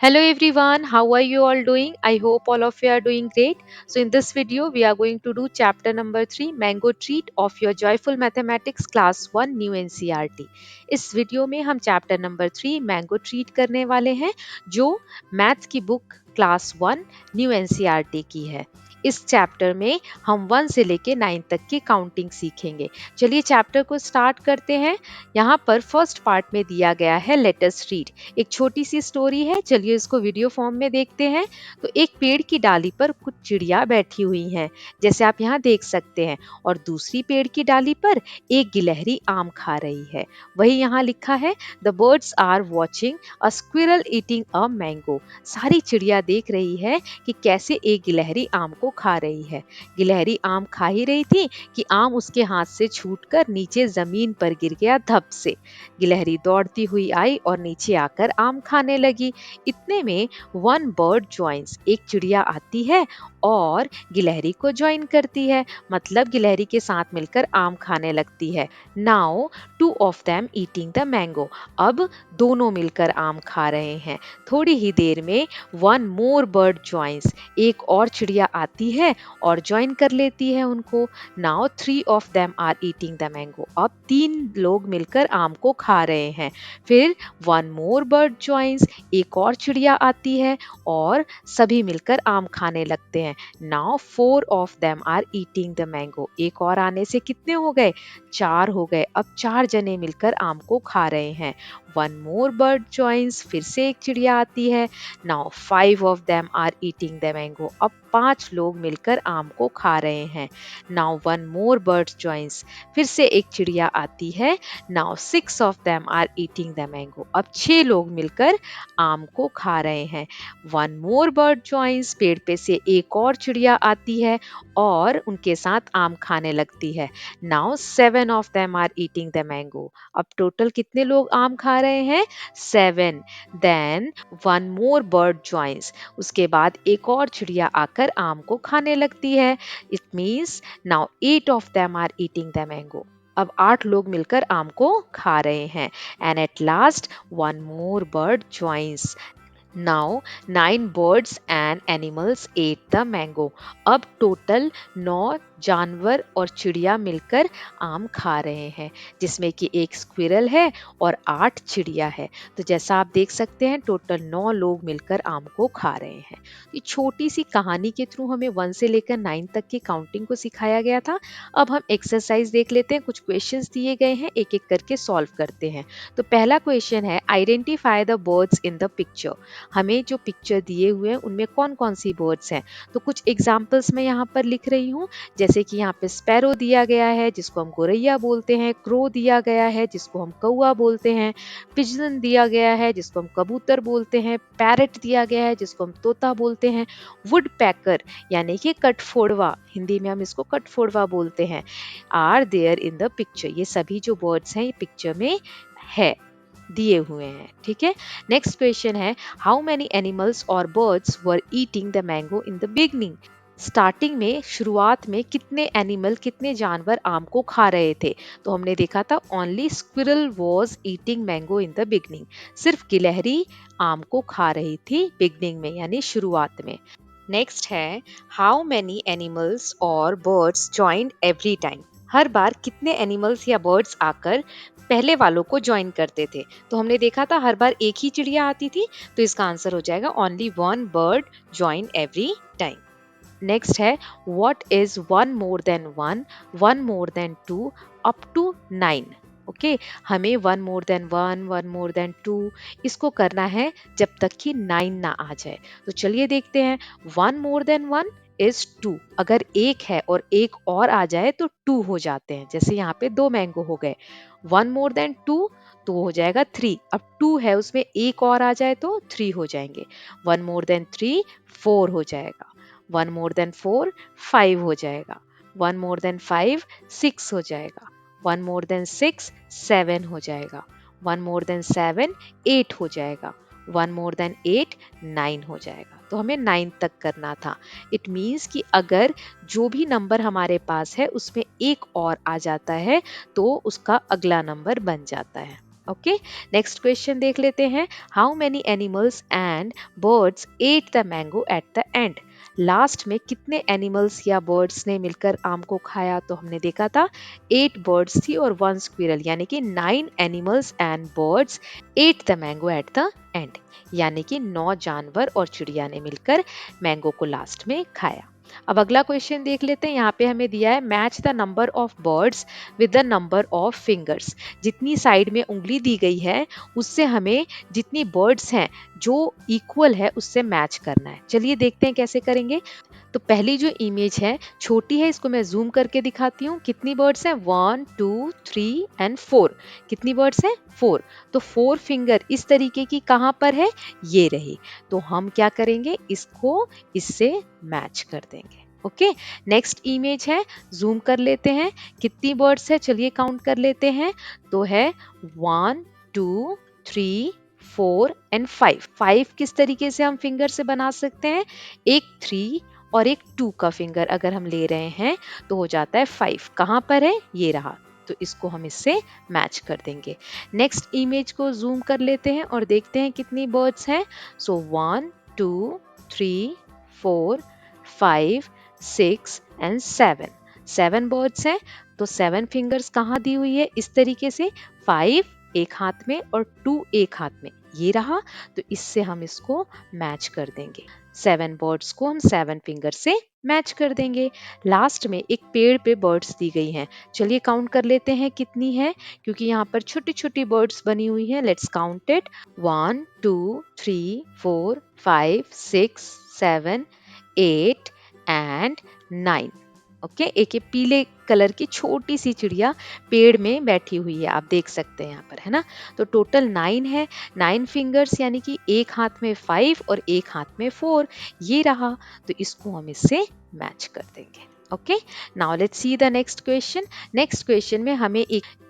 Hello everyone, how are you all doing? I hope all of you are doing great. So in this video we are going to do chapter number 3 Mango Treat of your Joyful Mathematics Class 1 New NCERT. इस video में हम chapter number 3 mango treat करने वाले हैं जो math की book class 1 new NCERT की है। इस चैप्टर में हम 1 से लेके 9 तक की काउंटिंग सीखेंगे। चलिए चैप्टर को स्टार्ट करते हैं। यहाँ पर फर्स्ट पार्ट में दिया गया है लेट अस रीड। एक छोटी सी स्टोरी है, चलिए इसको वीडियो फॉर्म में देखते हैं। तो एक पेड़ की डाली पर कुछ चिड़िया बैठी हुई हैं, जैसे आप यहाँ देख सकते हैं, और दूसरी पेड़ की डाली पर एक गिलहरी आम खा रही है। वही यहाँ लिखा है the birds are watching a squirrel eating a mango. सारी चिड़िया देख रही है कि कैसे एक गिलहरी आम को खा रही है। गिलहरी आम खा ही रही थी कि आम उसके हाथ से छूटकर नीचे जमीन पर गिर गया धप से। गिलहरी दौड़ती हुई आई और नीचे आकर आम खाने लगी। इतने में वन बर्ड ज्वाइंस, एक चिड़िया आती है और गिलहरी को ज्वाइन करती है, मतलब गिलहरी के साथ मिलकर आम खाने लगती है। Now two of them eating the mango. अब दोनों मिलकर आम खा रहे हैं। थोड़ी ही देर में वन मोर बर्ड ज्वाइंस, एक और चिड़िया आती है और ज्वाइन कर लेती है उनको। Now three of them are eating the mango. अब 3 लोग मिलकर आम को खा रहे हैं। फिर वन मोर बर्ड ज्वाइंस, एक और चिड़िया आती है और सभी मिलकर आम खाने लगते हैं। Now 4 of them are eating the mango. एक और आने से कितने हो गए? 4 हो गए। अब 4 जने मिलकर आम को खा रहे हैं। वन मोर बर्ड ज्वाइंस, फिर से एक चिड़िया आती है। Now 5 of them are eating the mango. अब 5 लोग मिलकर आम को खा रहे हैं। Now one more bird joins, फिर से एक चिड़िया आती है। Now 6 of them are eating the mango. अब 6 लोग मिलकर आम को खा रहे हैं। वन मोर बर्ड ज्वाइंस, पेड़ पे से एक और चिड़िया आती है और उनके साथ आम खाने लगती है। Now 7 of them are eating the mango. अब टोटल कितने लोग आम खा रहे हैं? 7। Then one more bird joins, उसके बाद एक और चिड़िया आकर आम को खाने लगती है। It means now 8 of them are eating the mango. अब 8 लोग मिलकर आम को खा रहे हैं। And at last one more bird joins. Now 9 birds and animals ate the mango. अब टोटल 9 जानवर और चिड़िया मिलकर आम खा रहे हैं, जिसमें कि एक स्क्विरल है और 8 चिड़िया है। तो जैसा आप देख सकते हैं टोटल 9 लोग मिलकर आम को खा रहे हैं। ये छोटी सी कहानी के थ्रू हमें 1 से लेकर 9 तक की काउंटिंग को सिखाया गया था। अब हम एक्सरसाइज देख लेते हैं। कुछ क्वेश्चंस दिए गए हैं, एक एक करके सॉल्व करते हैं। तो पहला क्वेश्चन है identify the birds in the picture. हमें जो पिक्चर दिए हुए हैं उनमें कौन कौन सी बर्ड्स हैं। तो कुछ एग्जाम्पल्स मैं यहाँ पर लिख रही हूँ, जैसे कि यहाँ पे स्पैरो दिया गया है जिसको हम गोरैया बोलते हैं, क्रो दिया गया है जिसको हम कौआ बोलते हैं, पिजन दिया गया है जिसको हम कबूतर बोलते हैं, पैरट दिया गया है जिसको हम तोता बोलते हैं, वुड पैकर यानी कि कटफोड़वा, हिंदी में हम इसको कटफोड़वा बोलते हैं, are there in the picture. ये सभी जो बर्ड्स हैं ये पिक्चर में है, दिए हुए हैं। ठीक है। नेक्स्ट क्वेश्चन है हाउ मेनी एनिमल्स और birds were eating the mango in the beginning. Starting में, शुरुआत में कितने एनिमल, कितने जानवर आम को खा रहे थे। तो हमने देखा था only squirrel was eating mango in the beginning. सिर्फ गिलहरी आम को खा रही थी बिगनिंग में यानी शुरुआत में। नेक्स्ट है हाउ मेनी एनिमल्स और बर्ड्स ज्वाइन एवरी टाइम। हर बार कितने एनिमल्स या बर्ड्स आकर पहले वालों को ज्वाइन करते थे। तो हमने देखा था हर बार एक ही चिड़िया आती थी, तो इसका आंसर हो जाएगा only one bird join every time. Next है what is one more than one more than two up to 9। Okay, हमें वन मोर देन टू इसको करना है जब तक कि 9 ना आ जाए। तो चलिए देखते हैं। One more than one is 2। अगर एक है और एक और आ जाए तो 2 हो जाते हैं। जैसे यहाँ पे 2 मैंगो हो गए। वन मोर देन 2 तो हो जाएगा 3। अब 2 है उसमें एक और आ जाए तो 3 हो जाएंगे। वन मोर देन 3 4 हो जाएगा। वन मोर देन 4 5 हो जाएगा। वन मोर देन 5 6 हो जाएगा। वन मोर देन 6 7 हो जाएगा। वन मोर देन 7 8 हो जाएगा। वन मोर देन 8 9 हो जाएगा। तो हमें 9 तक करना था। इट मीन्स कि अगर जो भी नंबर हमारे पास है उसमें एक और आ जाता है तो उसका अगला नंबर बन जाता है। ओके, नेक्स्ट क्वेश्चन देख लेते हैं। How many animals and birds eight the mango at the end. Last में कितने एनिमल्स या बर्ड्स ने मिलकर आम को खाया, तो हमने देखा था 8 बर्ड्स थी और 1 स्क्विरल, यानी कि 9 animals and birds eight the mango at the end, यानी कि 9 जानवर और चिड़िया ने मिलकर मैंगो को लास्ट में खाया। अब अगला क्वेश्चन देख लेते हैं। यहाँ पे हमें दिया है match the number of birds with the number of fingers. जितनी साइड में उंगली दी गई है उससे हमें जितनी बर्ड्स हैं जो इक्वल है उससे मैच करना है। चलिए देखते हैं कैसे करेंगे। तो पहली जो इमेज है छोटी है, इसको मैं जूम करके दिखाती हूँ। कितनी बर्ड्स हैं? 1 2 3 एंड 4। कितनी बर्ड्स हैं? 4। तो 4 फिंगर इस तरीके की कहाँ पर है? ये रही। तो हम क्या करेंगे, इसको इससे मैच कर देंगे। ओके, नेक्स्ट इमेज है, जूम कर लेते हैं। कितनी बर्ड्स है? चलिए काउंट कर लेते हैं। तो है 1 2 3 4 एंड 5। 5 किस तरीके से हम फिंगर से बना सकते हैं? एक 3 और एक 2 का फिंगर अगर हम ले रहे हैं तो हो जाता है 5। कहाँ पर है? ये रहा। तो इसको हम इससे मैच कर देंगे। नेक्स्ट इमेज को जूम कर लेते हैं और देखते हैं कितनी बर्ड्स हैं। सो 1 2 3 4 5 6 एंड 7। 7 बर्ड्स हैं। तो 7 फिंगर्स कहाँ दी हुई है? इस तरीके से 5 एक हाथ में और 2 एक हाथ में, ये रहा। तो इससे हम इसको मैच कर देंगे। 7 बर्ड्स को हम 7 फिंगर से मैच कर देंगे। लास्ट में एक पेड़ पे बर्ड्स दी गई हैं। चलिए काउंट कर लेते हैं कितनी है, क्योंकि यहाँ पर छोटी छोटी बर्ड्स बनी हुई हैं। Let's count it. 1 2 3 4 5 6 7 8 and 9। Okay, एक ये पीले कलर की छोटी सी चिड़िया पेड़ में बैठी हुई है, आप देख सकते हैं यहाँ पर, है ना। तो टोटल 9 है। 9 फिंगर्स, यानी कि एक हाथ में 5 और एक हाथ में 4, ये रहा। तो इसको हम इससे मैच कर देंगे। Okay, now let's see the next question. Next question में हमें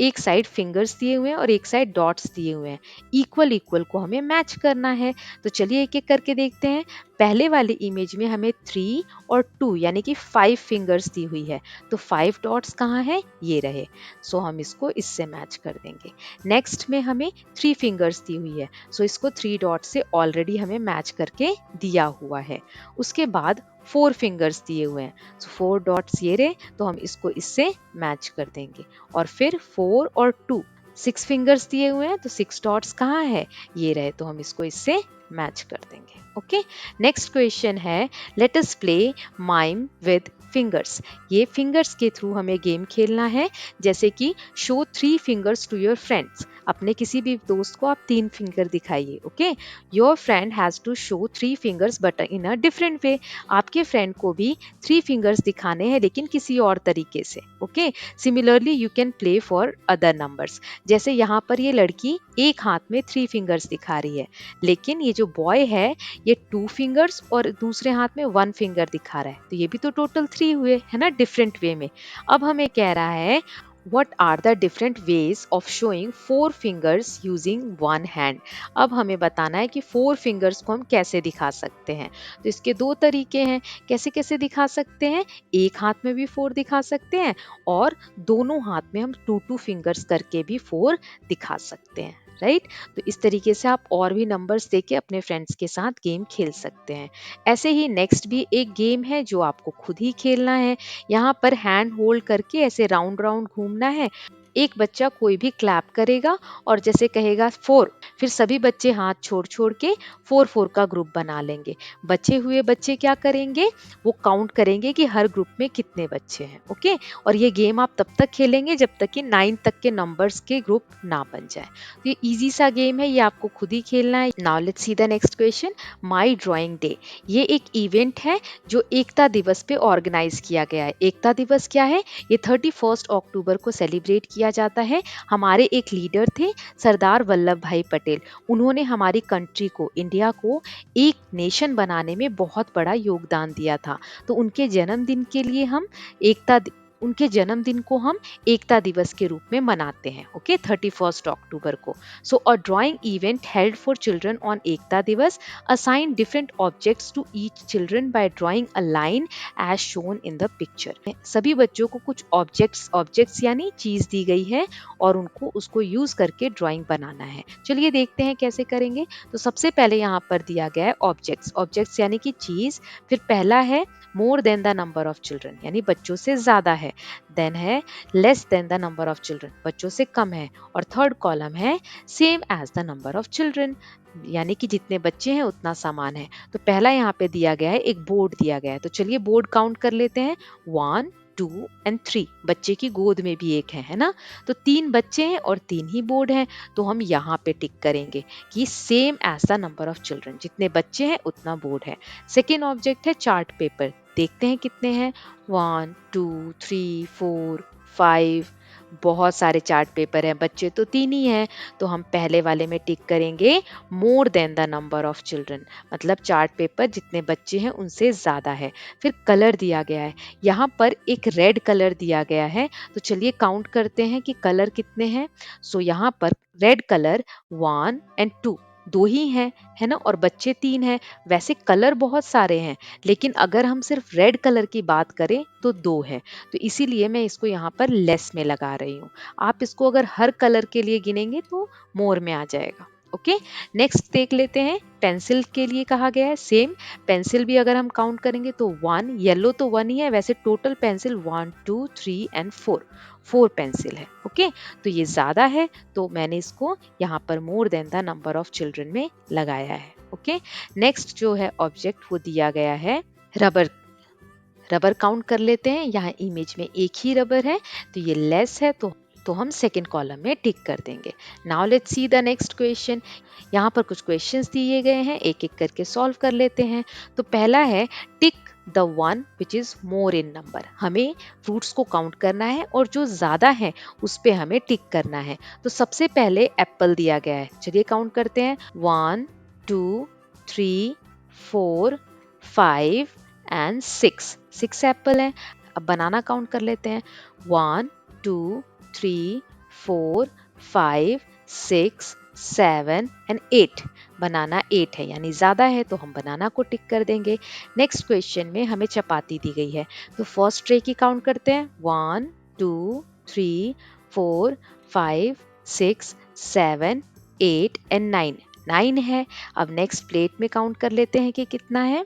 एक साइड फिंगर्स दिए हुए हैं और एक साइड डॉट्स दिए हुए हैं। इक्वल इक्वल को हमें मैच करना है। तो चलिए एक एक करके देखते हैं। पहले वाली इमेज में हमें 3 और 2 यानी कि 5 फिंगर्स दी हुई है। तो 5 डॉट्स कहाँ है? ये रहे। सो हम इसको इससे मैच कर देंगे। नेक्स्ट में हमें 3 फिंगर्स दी हुई है। सो इसको 3 डॉट से ऑलरेडी हमें मैच करके दिया हुआ है। उसके बाद 4 फिंगर्स दिए हुए हैं। सो 4 डॉट्स ये रहे, तो हम इसको इससे मैच कर देंगे। और फिर 4 और 2, 6 फिंगर्स दिए हुए हैं। तो 6 डॉट्स कहाँ है? ये रहे। तो हम इसको इससे मैच कर देंगे। ओके, नेक्स्ट क्वेश्चन है, let us play mime with fingers. ये फिंगर्स के थ्रू हमें गेम खेलना है। जैसे कि show 3 fingers to your friends. अपने किसी भी दोस्त को आप 3 फिंगर दिखाइए। Okay, your friend has to show 3 fingers but in a different way. आपके फ्रेंड को भी 3 फिंगर्स दिखाने हैं, लेकिन किसी और तरीके से। Okay, similarly you can play for other numbers. जैसे यहाँ पर ये लड़की एक हाथ में 3 फिंगर्स दिखा रही है, लेकिन ये जो बॉय है ये 2 फिंगर्स और दूसरे हाथ में 1 फिंगर दिखा रहा है। तो ये भी तो टोटल 3 हुए, है ना, डिफरेंट वे में। अब हमें कह रहा है what are the different ways of showing 4 fingers using one hand। अब हमें बताना है कि 4 फिंगर्स को हम कैसे दिखा सकते हैं। तो इसके 2 तरीके हैं। कैसे कैसे दिखा सकते हैं? एक हाथ में भी 4 दिखा सकते हैं और दोनों हाथ में हम 2 फिंगर्स करके भी 4 दिखा सकते हैं। राइट, तो इस तरीके से आप और भी नंबर्स देके अपने फ्रेंड्स के साथ गेम खेल सकते हैं। ऐसे ही नेक्स्ट भी एक गेम है जो आपको खुद ही खेलना है। यहाँ पर हैंड होल्ड करके ऐसे राउंड राउंड घूमना है। एक बच्चा कोई भी क्लैप करेगा और जैसे कहेगा 4, फिर सभी बच्चे हाथ छोड़ छोड़ के 4 4 का ग्रुप बना लेंगे। बचे हुए बच्चे क्या करेंगे? वो काउंट करेंगे कि हर ग्रुप में कितने बच्चे हैं। ओके, और ये गेम आप तब तक खेलेंगे जब तक कि 9 तक के नंबर्स के ग्रुप ना बन जाए। तो ये इजी सा गेम है, ये आपको खुद ही खेलना है। Now let's see the next question. My drawing day, ये एक इवेंट है जो एकता दिवस पे ऑर्गेनाइज किया गया है। एकता दिवस क्या है? ये 31 अक्टूबर को सेलिब्रेट किया जाता है। हमारे एक लीडर थे सरदार वल्लभ भाई पटेल। उन्होंने हमारी कंट्री को, इंडिया को एक नेशन बनाने में बहुत बड़ा योगदान दिया था। तो उनके जन्मदिन के लिए हम एकता उनके जन्मदिन को हम एकता दिवस के रूप में मनाते हैं, ओके, 31 अक्टूबर को। So a drawing event held for children on Ekta Diwas assign different objects to each children by drawing a line as shown in the picture. सभी बच्चों को कुछ ऑब्जेक्ट्स यानी चीज दी गई है और उनको उसको यूज करके ड्राइंग बनाना है। चलिए देखते हैं कैसे करेंगे। तो सबसे पहले यहाँ पर दिया गया है ऑब्जेक्ट्स यानी कि चीज। फिर पहला है more than the number of children यानी बच्चों से ज्यादा है। देन है less than the number of children बच्चों से कम है। और थर्ड कॉलम है same as the number of children यानी कि जितने बच्चे हैं उतना सामान है। तो पहला यहाँ पे दिया गया है एक बोर्ड दिया गया है। तो चलिए बोर्ड काउंट कर लेते हैं, 1 2 एंड 3। बच्चे की गोद में भी एक है ना। तो 3 बच्चे हैं और 3 ही बोर्ड हैं। तो हम यहाँ पे टिक करेंगे कि same as the number of children, जितने बच्चे हैं उतना बोर्ड है। सेकेंड ऑब्जेक्ट है चार्ट पेपर। देखते हैं कितने हैं, 1 2 3 4 5। बहुत सारे चार्ट पेपर हैं, बच्चे तो 3 ही हैं। तो हम पहले वाले में टिक करेंगे मोर than the number of children, मतलब चार्ट पेपर जितने बच्चे हैं उनसे ज्यादा है। फिर कलर दिया गया है, यहाँ पर एक रेड कलर दिया गया है। तो चलिए काउंट करते हैं कि कलर कितने हैं। सो यहाँ पर रेड कलर 1 एंड 2, दो ही हैं, है ना, और बच्चे 3 हैं। वैसे कलर बहुत सारे हैं, लेकिन अगर हम सिर्फ रेड कलर की बात करें तो 2 है। तो इसीलिए मैं इसको यहाँ पर लेस में लगा रही हूँ। आप इसको अगर हर कलर के लिए गिनेंगे तो मोर में आ जाएगा। ओके, नेक्स्ट देख लेते हैं। पेंसिल के लिए कहा गया है सेम। पेंसिल भी अगर हम काउंट करेंगे तो 1, येलो तो 1 ही है, वैसे टोटल पेंसिल 1 2 3 एंड 4, 4 पेंसिल है। ओके, तो ये ज्यादा है, तो मैंने इसको यहाँ पर मोर than the number of children में लगाया है। ओके, नेक्स्ट जो है ऑब्जेक्ट वो दिया गया है रबर। रबर काउंट कर लेते हैं, यहाँ इमेज में एक ही रबर है, तो ये लेस है, तो हम सेकेंड कॉलम में टिक कर देंगे। Now let's see the next question. यहाँ पर कुछ क्वेश्चंस दिए गए हैं, एक एक करके सॉल्व कर लेते हैं। तो पहला है tick the one which is more in number. हमें फ्रूट्स को काउंट करना है और जो ज्यादा है उस पे हमें टिक करना है। तो सबसे पहले एप्पल दिया गया है, चलिए काउंट करते हैं, 1 2 3 4 5 एंड 6, 6 एप्पल है। अब बनाना काउंट कर लेते हैं, 1 2 3 4 5 6 7 एंड 8। बनाना 8 है यानी ज्यादा है, तो हम बनाना को टिक कर देंगे। नेक्स्ट क्वेश्चन में हमें चपाती दी गई है, तो फर्स्ट ट्रे की काउंट करते हैं, 1 2 3 4 5 6 7 8 एंड 9, 9 है। अब नेक्स्ट प्लेट में काउंट कर लेते हैं कि कितना है।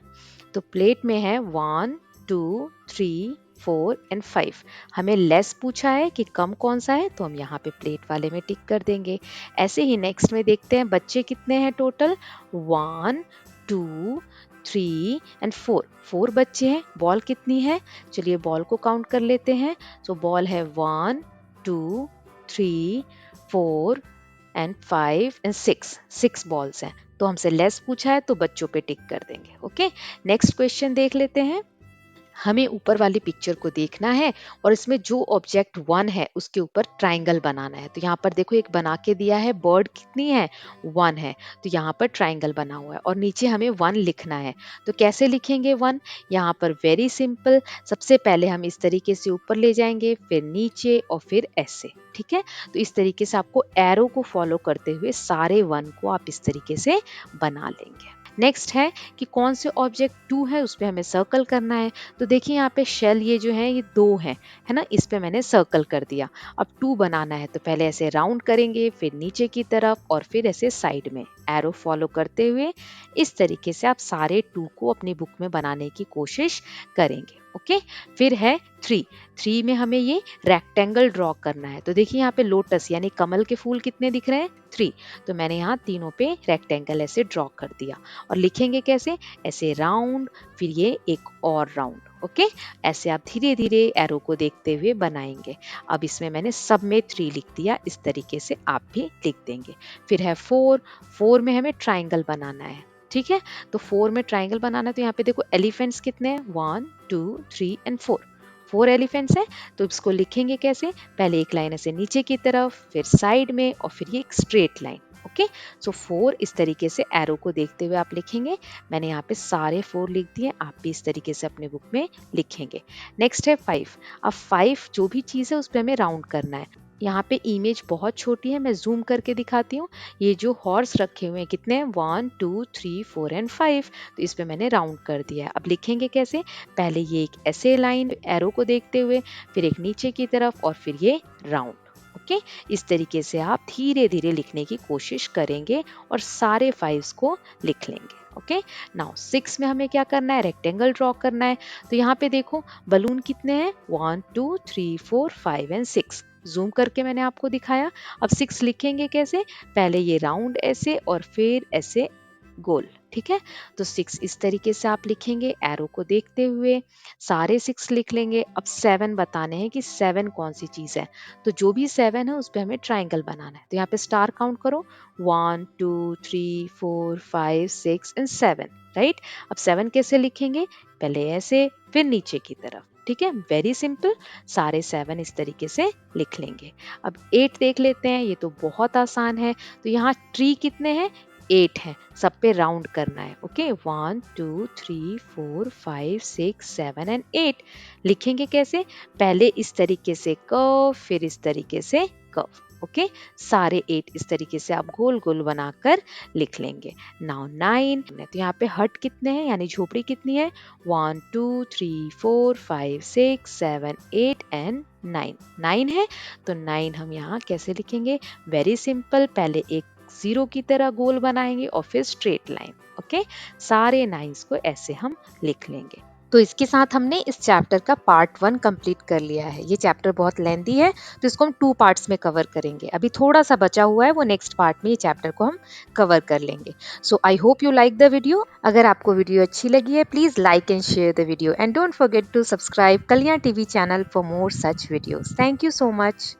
तो प्लेट में है 1 2 3 4 एंड 5। हमें लेस पूछा है कि कम कौन सा है, तो हम यहाँ पे प्लेट वाले में टिक कर देंगे। ऐसे ही नेक्स्ट में देखते हैं बच्चे कितने हैं टोटल, 1 2 3 एंड 4, 4 बच्चे हैं। बॉल कितनी है, चलिए बॉल को काउंट कर लेते हैं। तो बॉल है 1 2 3 4 एंड 5 एंड 6, 6 बॉल्स हैं। तो हमसे लेस पूछा है तो बच्चों पे टिक कर देंगे। ओके, नेक्स्ट क्वेश्चन देख लेते हैं। हमें ऊपर वाली पिक्चर को देखना है और इसमें जो ऑब्जेक्ट 1 है उसके ऊपर ट्राइंगल बनाना है। तो यहाँ पर देखो एक बना के दिया है, बर्ड कितनी है, 1 है, तो यहाँ पर ट्राइंगल बना हुआ है और नीचे हमें 1 लिखना है। तो कैसे लिखेंगे 1, यहाँ पर वेरी सिंपल। सबसे पहले हम इस तरीके से ऊपर ले जाएंगे, फिर नीचे और फिर ऐसे, ठीक है। तो इस तरीके से आपको एरो को फॉलो करते हुए सारे 1 को आप इस तरीके से बना लेंगे। नेक्स्ट है कि कौन से ऑब्जेक्ट 2 है, उस पर हमें सर्कल करना है। तो देखिए यहाँ पे शेल ये जो है ये 2 है ना, इस पे मैंने सर्कल कर दिया। अब 2 बनाना है तो पहले ऐसे राउंड करेंगे, फिर नीचे की तरफ और फिर ऐसे साइड में एरो फॉलो करते हुए इस तरीके से आप सारे 2 को अपनी बुक में बनाने की कोशिश करेंगे। ओके, फिर है 3, 3 में हमें ये रेक्टेंगल ड्रॉ करना है। तो देखिए यहाँ पे लोटस यानी कमल के फूल कितने दिख रहे हैं, 3। तो मैंने यहाँ तीनों पे रेक्टेंगल ऐसे ड्रॉ कर दिया। और लिखेंगे कैसे, ऐसे राउंड, फिर ये एक और राउंड। ओके, ऐसे आप धीरे धीरे एरो को देखते हुए बनाएंगे। अब इसमें मैंने सब में 3 लिख दिया, इस तरीके से आप भी लिख देंगे। फिर है 4, 4 में हमें ट्राइंगल बनाना है, ठीक है। तो 4 में ट्राइंगल बनाना है, तो यहाँ पे देखो एलिफेंट्स कितने हैं, 1 2 3 एंड 4, 4 एलिफेंट्स हैं। तो इसको लिखेंगे कैसे, पहले एक लाइन ऐसे नीचे की तरफ, फिर साइड में और फिर ये एक स्ट्रेट लाइन। ओके। सो 4 इस तरीके से एरो को देखते हुए आप लिखेंगे। मैंने यहाँ पे सारे 4 लिख दिए, आप भी इस तरीके से अपने बुक में लिखेंगे। नेक्स्ट है 5। अब 5 जो भी चीज़ है उस पर हमें राउंड करना है। यहाँ पे इमेज बहुत छोटी है, मैं जूम करके दिखाती हूँ। ये जो हॉर्स रखे हुए हैं कितने हैं, 1 2 3 4 एंड 5, तो इस पे मैंने राउंड कर दिया है। अब लिखेंगे कैसे, पहले ये एक ऐसे लाइन एरो को देखते हुए, फिर एक नीचे की तरफ और फिर ये राउंड। ओके, इस तरीके से आप धीरे धीरे लिखने की कोशिश करेंगे और सारे 5 को लिख लेंगे। ओके, नाउ 6 में हमें क्या करना है, रेक्टेंगल ड्रॉ करना है। तो यहाँ पे देखो बलून कितने हैं, 1 2 3 4 5 एंड 6। जूम करके मैंने आपको दिखाया। अब 6 लिखेंगे कैसे, पहले ये राउंड ऐसे और फिर ऐसे गोल। ठीक है, तो 6 इस तरीके से आप लिखेंगे एरो को देखते हुए, सारे 6 लिख लेंगे। अब 7 बताने हैं कि 7 कौन सी चीज है। तो जो भी 7 है उस पर हमें ट्राइंगल बनाना है। तो यहाँ पे स्टार काउंट करो, 1 2 3 4 5 6 एंड 7। राइट, अब 7 कैसे लिखेंगे, पहले ऐसे फिर नीचे की तरफ। ठीक है, वेरी सिंपल, सारे 7 इस तरीके से लिख लेंगे। अब 8 देख लेते हैं, ये तो बहुत आसान है। तो यहाँ ट्री कितने हैं, 8 है, सब पे राउंड करना है। Okay, 1 2 3 4 5 6 7 and 8। लिखेंगे कैसे, पहले इस तरीके से कर्व, फिर इस तरीके से कर्व। ओके, सारे 8 इस तरीके से आप गोल गोल बनाकर लिख लेंगे। नाउ 9, तो यहाँ पे हट कितने हैं यानी झोपड़ी कितनी है, 1 2 3 4 5 6 7 8 एंड 9। 9 है, तो 9 हम यहाँ कैसे लिखेंगे, वेरी सिंपल, पहले एक जीरो की तरह गोल बनाएंगे और फिर स्ट्रेट लाइन। ओके, सारे 9 को ऐसे हम लिख लेंगे। तो इसके साथ हमने इस चैप्टर का पार्ट 1 कंप्लीट कर लिया है। ये चैप्टर बहुत लेंथी है तो इसको हम 2 पार्ट्स में कवर करेंगे। अभी थोड़ा सा बचा हुआ है, वो नेक्स्ट पार्ट में ये चैप्टर को हम कवर कर लेंगे। So I hope you like the video. अगर आपको वीडियो अच्छी लगी है please like and share the video and don't forget to subscribe Kalyan TV channel for more such videos. Thank you so much.